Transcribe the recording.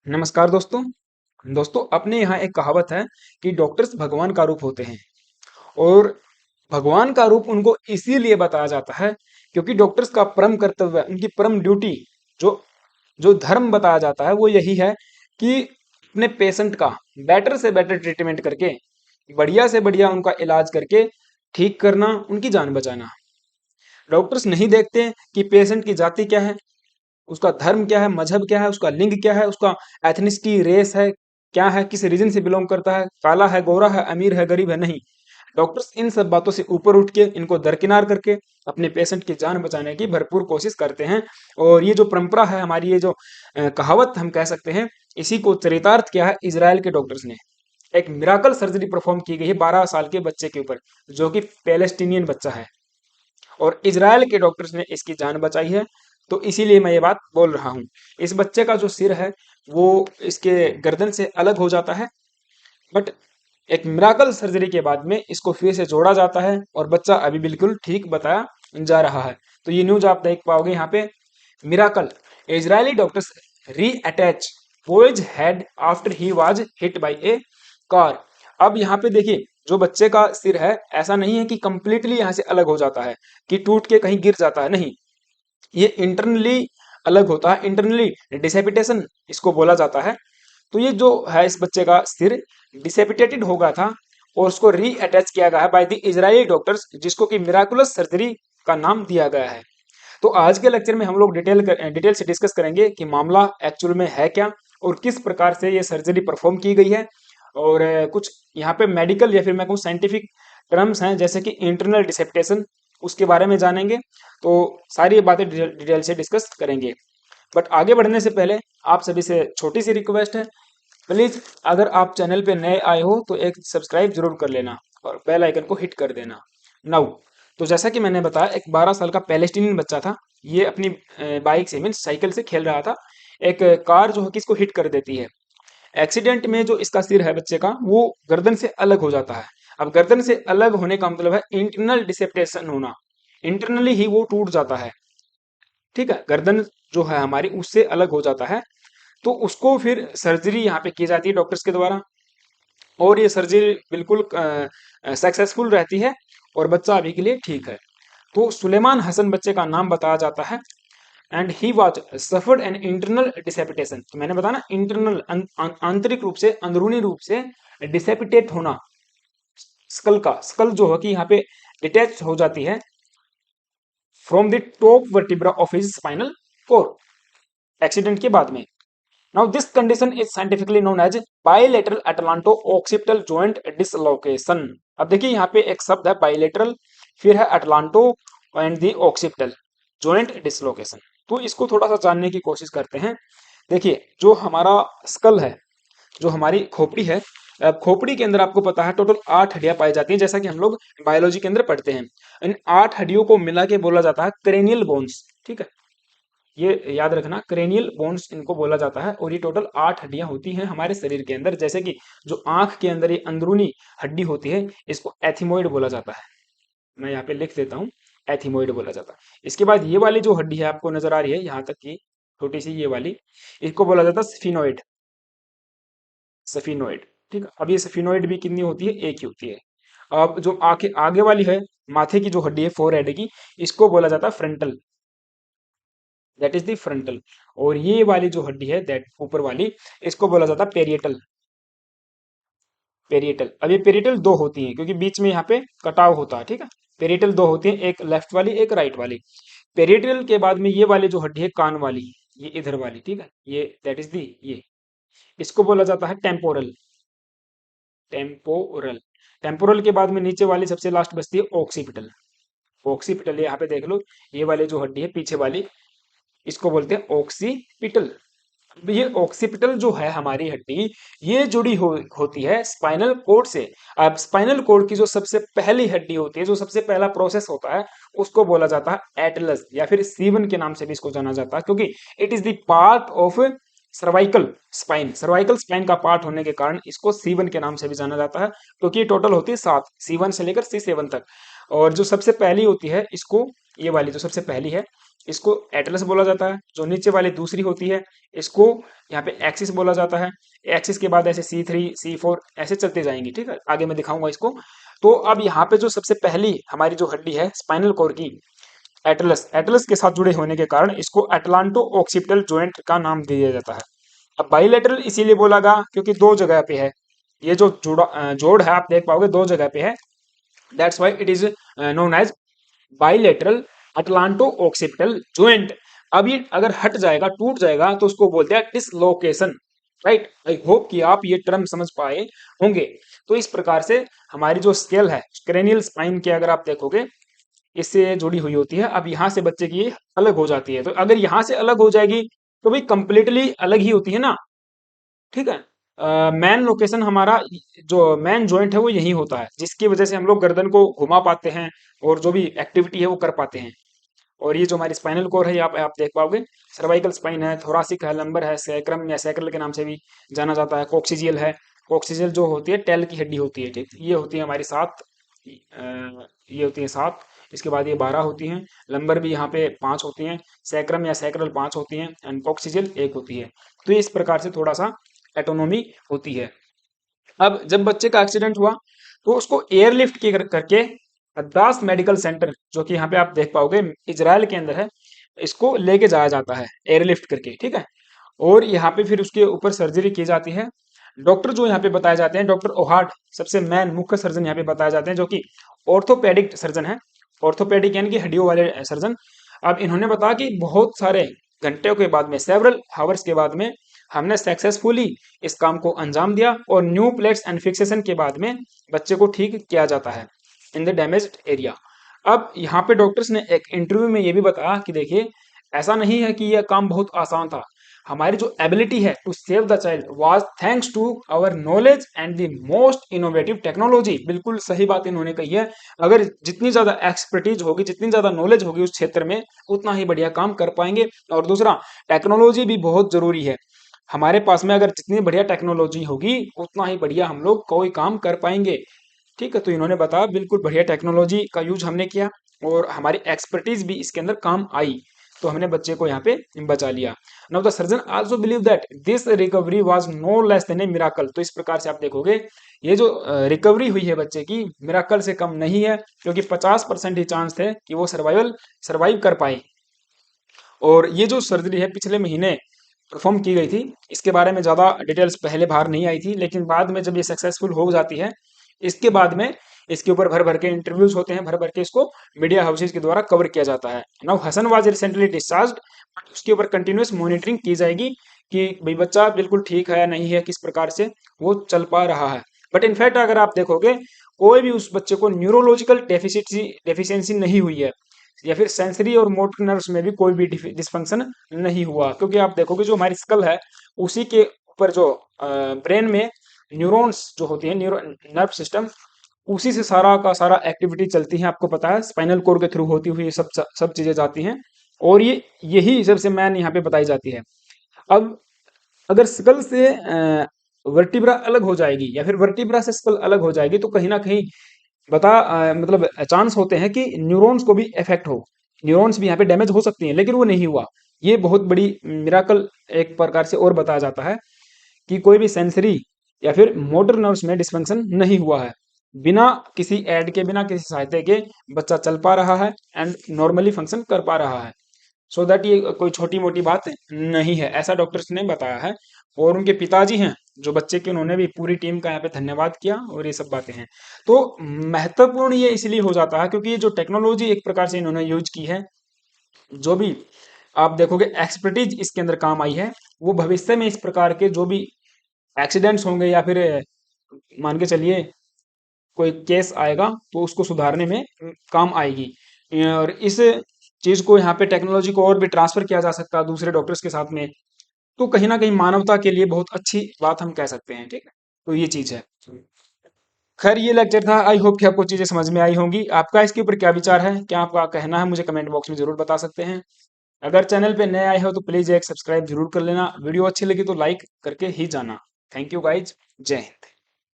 नमस्कार दोस्तों। दोस्तों अपने यहाँ एक कहावत है कि डॉक्टर्स भगवान का रूप होते हैं। और भगवान का रूप उनको इसीलिए बताया जाता है क्योंकि डॉक्टर्स का परम कर्तव्य, उनकी परम ड्यूटी, जो जो धर्म बताया जाता है वो यही है कि अपने पेशेंट का बेटर से बेटर ट्रीटमेंट करके, बढ़िया से बढ़िया उनका इलाज करके ठीक करना, उनकी जान बचाना। डॉक्टर्स नहीं देखते कि पेशेंट की जाति क्या है, उसका धर्म क्या है, मजहब क्या है, उसका लिंग क्या है, उसका एथनिसिटी, रेस है क्या है, किस रीजन से बिलोंग करता है, काला है, गोरा है, अमीर है, गरीब है, नहीं। डॉक्टर्स इन सब बातों से ऊपर उठ के, इनको दरकिनार करके अपने पेशेंट की जान बचाने की भरपूर कोशिश करते हैं। और ये जो परंपरा है हमारी, ये जो कहावत हम कह सकते हैं, इसी को चरितार्थ किया है इजराइल के डॉक्टर्स ने। एक मिराकल सर्जरी परफॉर्म की गई है 12 साल के बच्चे के ऊपर, जो कि पैलेस्टीनियन बच्चा है, और इजराइल के डॉक्टर्स ने इसकी जान बचाई है। तो इसीलिए मैं ये बात बोल रहा हूँ। इस बच्चे का जो सिर है वो इसके गर्दन से अलग हो जाता है, बट एक मिराकल सर्जरी के बाद में इसको फिर से जोड़ा जाता है और बच्चा अभी बिल्कुल ठीक बताया जा रहा है। तो ये न्यूज आप देख पाओगे यहाँ पे, miracle, Israeli doctors रीअटैच boys head after he was hit by A car. अब यहाँ पे देखिए, जो बच्चे का सिर है, ऐसा नहीं है कि कंप्लीटली यहाँ से अलग हो जाता है, कि टूट के कहीं गिर जाता है, नहीं। ये इंटरनली अलग होता है, इंटरनली डिसेपिटेशन इसको बोला जाता है। तो ये जो है, इस बच्चे का सिर डिसेपिटेटेड हो गया था और उसको रीअटैच किया गया है बाय द इजरायली डॉक्टर्स, जिसको कि मिराकुलस सर्जरी का नाम दिया गया है। तो आज के लेक्चर में हम लोग डिटेल से डिस्कस करेंगे कि मामला एक्चुअल में है क्या और किस प्रकार से ये सर्जरी परफॉर्म की गई है। और कुछ यहाँ पे मेडिकल या फिर मैं कहूँ साइंटिफिक टर्म्स हैं, जैसे कि इंटरनल डिसेप्टेशन, उसके बारे में जानेंगे। तो सारी बातें डिटेल से डिस्कस करेंगे। बट आगे बढ़ने से पहले आप सभी से छोटी सी रिक्वेस्ट है, प्लीज अगर आप चैनल पे नए आए हो तो एक सब्सक्राइब जरूर कर लेना और बेल आइकन को हिट कर देना। नाउ, तो जैसा कि मैंने बताया, एक 12 साल का पैलेस्टीनियन बच्चा था। ये अपनी बाइक से, मीन साइकिल से खेल रहा था। एक कार जो है कि इसको हिट कर देती है। एक्सीडेंट में जो इसका सिर है बच्चे का, वो गर्दन से अलग हो जाता है। अब गर्दन से अलग होने का मतलब है इंटरनल डिसेप्टेशन होना, इंटरनली ही वो टूट जाता है। ठीक है, गर्दन जो है हमारी उससे अलग हो जाता है। तो उसको फिर सर्जरी यहाँ पे की जाती है डॉक्टर्स के द्वारा, और ये सर्जरी बिल्कुल सक्सेसफुल रहती है और बच्चा अभी के लिए ठीक है। तो सुलेमान हसन बच्चे का नाम बताया जाता है। And he was suffered an internal decapitation. तो मैंने बताया ना, इंटरनल, आंतरिक रूप से, अंदरूनी रूप से डिसेपिटेट होना, स्कल का, स्कल जो है कि यहाँ पे डिटैच हो जाती है from the top vertebra of his spinal cord, accident के बाद में। Now this condition is scientifically known as bilateral atlanto occipital joint dislocation. अब देखिए यहाँ पे एक शब्द है बाइलेटरल, फिर है atlanto and the occipital joint dislocation. तो इसको थोड़ा सा जानने की कोशिश करते हैं। देखिए, जो हमारा स्कल है, जो हमारी खोपड़ी है, अब खोपड़ी के अंदर आपको पता है टोटल 8 हड्डियां पाई जाती हैं, जैसा कि हम लोग बायोलॉजी के अंदर पढ़ते हैं। इन 8 हड्डियों को मिला के बोला जाता है क्रेनियल बोन्स। ठीक है, ये याद रखना, क्रेनियल बोन्स इनको बोला जाता है। और ये टोटल 8 हड्डियां होती हैं हमारे शरीर के अंदर। जैसे कि जो आंख के अंदर ये अंदरूनी हड्डी होती है, इसको एथिमोइड बोला जाता है। मैं यहाँ पे लिख देता हूँ, एथिमोइड बोला जाता है। इसके बाद ये वाली जो हड्डी है आपको नजर आ रही है यहाँ तक की, छोटी सी ये वाली, इसको बोला जाता है स्फिनोइड, सफिनोइड। ठीक है, अब ये सफिनोइड भी कितनी होती है? एक ही होती है। अब जो आगे आगे वाली है, माथे की जो हड्डी है, फोर हेड की, इसको बोला जाता है frontal, that is the frontal. और ये वाली जो हड्डी है, दैट ऊपर वाली, इसको बोला जाता है पेरिएटल, पेरिएटल। अब ये पेरिएटल दो होती हैं क्योंकि बीच में यहाँ पे कटाव होता है। ठीक है, पेरिएटल दो होती हैं, एक लेफ्ट वाली, एक राइट वाली। पेरिएटल के बाद में ये वाली जो हड्डी है, कान वाली, ये इधर वाली, ठीक है, ये दैट इज दी, ये, इसको बोला जाता है टेम्पोरल, टेम्पोरल। टेम्पोरल के बाद में नीचे वाली सबसे लास्ट बचती है ऑक्सीपिटल। ऑक्सीपिटल यहाँ पे देख लो, ये वाली जो हड्डी है पीछे वाली, इसको बोलते हैं ऑक्सीपिटल। ये ऑक्सीपिटल जो है हमारी हड्डी, ये जुड़ी होती है स्पाइनल कोड से। अब स्पाइनल कोड की जो सबसे पहली हड्डी होती है, जो सबसे पहला प्रोसेस होता है, उसको बोला जाता है एटलस, या फिर सीवन के नाम से भी इसको जाना जाता है, क्योंकि it is the part of cervical spine. Cervical spine का पार्ट होने के कारण इसको सीवन के नाम से भी जाना जाता है, क्योंकि ये टोटल होती है 7, C1 से लेकर C7 तक। और जो सबसे पहली होती है इसको, ये वाली जो सबसे पहली है, इसको एटलस बोला जाता है। जो नीचे वाली दूसरी होती है इसको यहाँ पे एक्सिस बोला जाता है। एक्सिस के बाद ऐसे C3 C4 ऐसे चलते जाएंगे, ठीक है, आगे मैं दिखाऊंगा इसको। तो अब यहाँ पे जो सबसे पहली हमारी जो हड्डी है स्पाइनल कॉर्ड की, एटलस, एटलस के साथ जुड़े होने के कारण इसको अटलांटो ऑक्सीपिटल जॉइंट का नाम दिया जाता है। अब बाइलेटरल इसीलिए बोला गया क्योंकि दो जगह पे है, ये जो जोड़ है आप देख पाओगे दो जगह पे है, that's why it is known as bilateral atlanto occipital joint. अब ये अगर हट जाएगा, टूट जाएगा, तो उसको बोलते हैं डिसलोकेशन, राइट। आई होप कि आप ये टर्म समझ पाए होंगे। तो इस प्रकार से हमारी जो स्केल है क्रेनियल स्पाइन के अगर आप देखोगे इससे जुड़ी हुई होती है। अब यहाँ से बच्चे की अलग हो जाती है, तो अगर यहाँ से अलग हो जाएगी तो भाई कंप्लीटली अलग ही होती है ना, ठीक है। मेन लोकेशन हमारा जो मेन जॉइंट है वो यही होता है, जिसकी वजह से हम लोग गर्दन को घुमा पाते हैं और जो भी एक्टिविटी है वो कर पाते हैं। और ये जो हमारी स्पाइनल कोर है आप देख पाओगे, सर्वाइकल स्पाइन है, थोरासिक है, लंबर है, सैक्रम या सैक्रल के नाम से भी जाना जाता है, कोक्सीजियल है। कोक्सीजियल जो होती है टेल की हड्डी होती है, ठीक, ये होती है हमारी 7, ये होती है 7। इसके बाद ये 12 होती हैं। लंबर भी यहाँ पे 5 होती हैं। सैक्रम या सैक्रल 5 होती हैं एंड कोक्सीजियल 1 होती है। तो इस प्रकार से थोड़ा सा एटोनॉमी होती है। अब जब बच्चे का एक्सीडेंट हुआ तो उसको एयरलिफ्ट करके दास मेडिकल सेंटर, जो कि यहाँ पे आप देख पाओगे इजराइल के अंदर है, इसको लेके जाया जाता है एयरलिफ्ट करके, ठीक है। और यहाँ पे फिर उसके ऊपर सर्जरी की जाती है। डॉक्टर जो यहाँ पे बताए जाते हैं, डॉक्टर ओहाट सबसे मेन मुख्य सर्जन यहाँ पे बताए जाते हैं, जो कि ऑर्थोपेडिक सर्जन है। ऑर्थोपेडिक यानी कि हड्डियों वाले सर्जन। अब इन्होंने बताया कि बहुत सारे घंटों के बाद में, सेवरल हावर्स के बाद में हमने सक्सेसफुली इस काम को अंजाम दिया और न्यू प्लेट्स एंड फिक्सेशन के बाद में बच्चे को ठीक किया जाता है इन द डैमेज्ड एरिया। अब यहाँ पे डॉक्टर्स ने एक इंटरव्यू में ये भी बताया कि देखिए ऐसा नहीं है कि यह काम बहुत आसान था, हमारी जो एबिलिटी है to save the child was thanks to our knowledge and the most innovative technology. बिल्कुल सही बात इन्होंने कही है। अगर जितनी ज्यादा एक्सपर्टीज होगी, जितनी ज्यादा नॉलेज होगी उस क्षेत्र में, उतना ही बढ़िया काम कर पाएंगे। और दूसरा, टेक्नोलॉजी भी बहुत जरूरी है हमारे पास में। अगर जितनी बढ़िया टेक्नोलॉजी होगी उतना ही बढ़िया हम लोग कोई काम कर पाएंगे, ठीक है। तो इन्होंने बताया बिल्कुल बढ़िया टेक्नोलॉजी का यूज हमने किया और हमारी एक्सपर्टीज भी इसके अंदर काम आई, तो हमने बच्चे को यहाँ पे बचा लिया। Now the surgeon also believe that this recovery was no less than a miracle. तो इस प्रकार से आप देखोगे ये जो रिकवरी हुई है बच्चे की, मिराकल से कम नहीं है, क्योंकि 50% ही चांस थे कि वो सर्वाइव कर पाए। और ये जो सर्जरी है पिछले महीने परफॉर्म की गई थी, इसके बारे में ज़्यादा डिटेल्स पहले बाहर नहीं आई थी, लेकिन बाद में जब ये सक्सेसफुल हो जाती है, इसके बाद में इसके ऊपर भर भर के इंटरव्यूज होते हैं, भर भर के इसको मीडिया हाउसेज के द्वारा कवर किया जाता है। Now Hasan was recently discharged, उसके ऊपर कंटिन्यूस मॉनिटरिंग की जाएगी कि भाई बच्चा बिल्कुल ठीक है नहीं है, किस प्रकार से वो चल पा रहा है। बट इनफैक्ट अगर आप देखोगे कोई भी उस बच्चे को न्यूरोलॉजिकल डेफिशिएंसी नहीं हुई है, या फिर सेंसरी और मोटर नर्व्स में भी कोई भी डिसफंक्शन नहीं हुआ, क्योंकि आप देखोगे जो हमारी स्कल है उसी के ऊपर जो ब्रेन में न्यूरॉन्स जो होती है, न्यूरो नर्व सिस्टम, उसी से सारा का सारा एक्टिविटी चलती है। आपको पता है स्पाइनल कोड के थ्रू होती हुई सब चीजें जाती हैं, और ये यही सबसे मेन यहाँ पे बताई जाती है। अब अगर स्कल से वर्टिब्रा अलग हो जाएगी या फिर वर्टिब्रा से स्कल अलग हो जाएगी, तो कहीं ना कहीं मतलब चांस होते हैं कि न्यूरॉन्स को भी इफेक्ट हो, न्यूरॉन्स भी यहाँ पे डैमेज हो सकती हैं, लेकिन वो नहीं हुआ। ये बहुत बड़ी मिराकल एक प्रकार से और बताया जाता है कि कोई भी सेंसरी या फिर मोटर नर्व्स में डिसफंक्शन नहीं हुआ है, बिना किसी ऐड के, बिना किसी सहायता के बच्चा चल पा रहा है एंड नॉर्मली फंक्शन कर पा रहा है। सो दैट ये कोई छोटी मोटी बात नहीं है, ऐसा डॉक्टर्स ने बताया है। और उनके पिताजी हैं जो बच्चे के, उन्होंने भी पूरी टीम का यहाँ पे धन्यवाद किया, और ये सब बातें हैं। तो महत्वपूर्ण ये इसलिए हो जाता है क्योंकि ये जो टेक्नोलॉजी एक प्रकार से इन्होंने यूज की है, जो भी आप देखोगे एक्सपर्टीज इसके अंदर काम आई है, वो भविष्य में इस प्रकार के जो भी एक्सीडेंट्स होंगे या फिर मान के चलिए कोई केस आएगा तो उसको सुधारने में काम आएगी। और इस चीज को यहाँ पे टेक्नोलॉजी को और भी ट्रांसफर किया जा सकता है दूसरे डॉक्टर्स के साथ में, तो कहीं ना कहीं मानवता के लिए बहुत अच्छी बात हम कह सकते हैं, ठीक है। तो ये चीज है। खैर ये लेक्चर था, आई होप कि आपको चीजें समझ में आई होंगी। आपका इसके ऊपर क्या विचार है, क्या आपका कहना है, मुझे कमेंट बॉक्स में जरूर बता सकते हैं। अगर चैनल पे नए आए हो तो प्लीज एक सब्सक्राइब जरूर कर लेना, वीडियो अच्छी लगी तो लाइक करके ही जाना। थैंक यू गाइज, जय हिंद।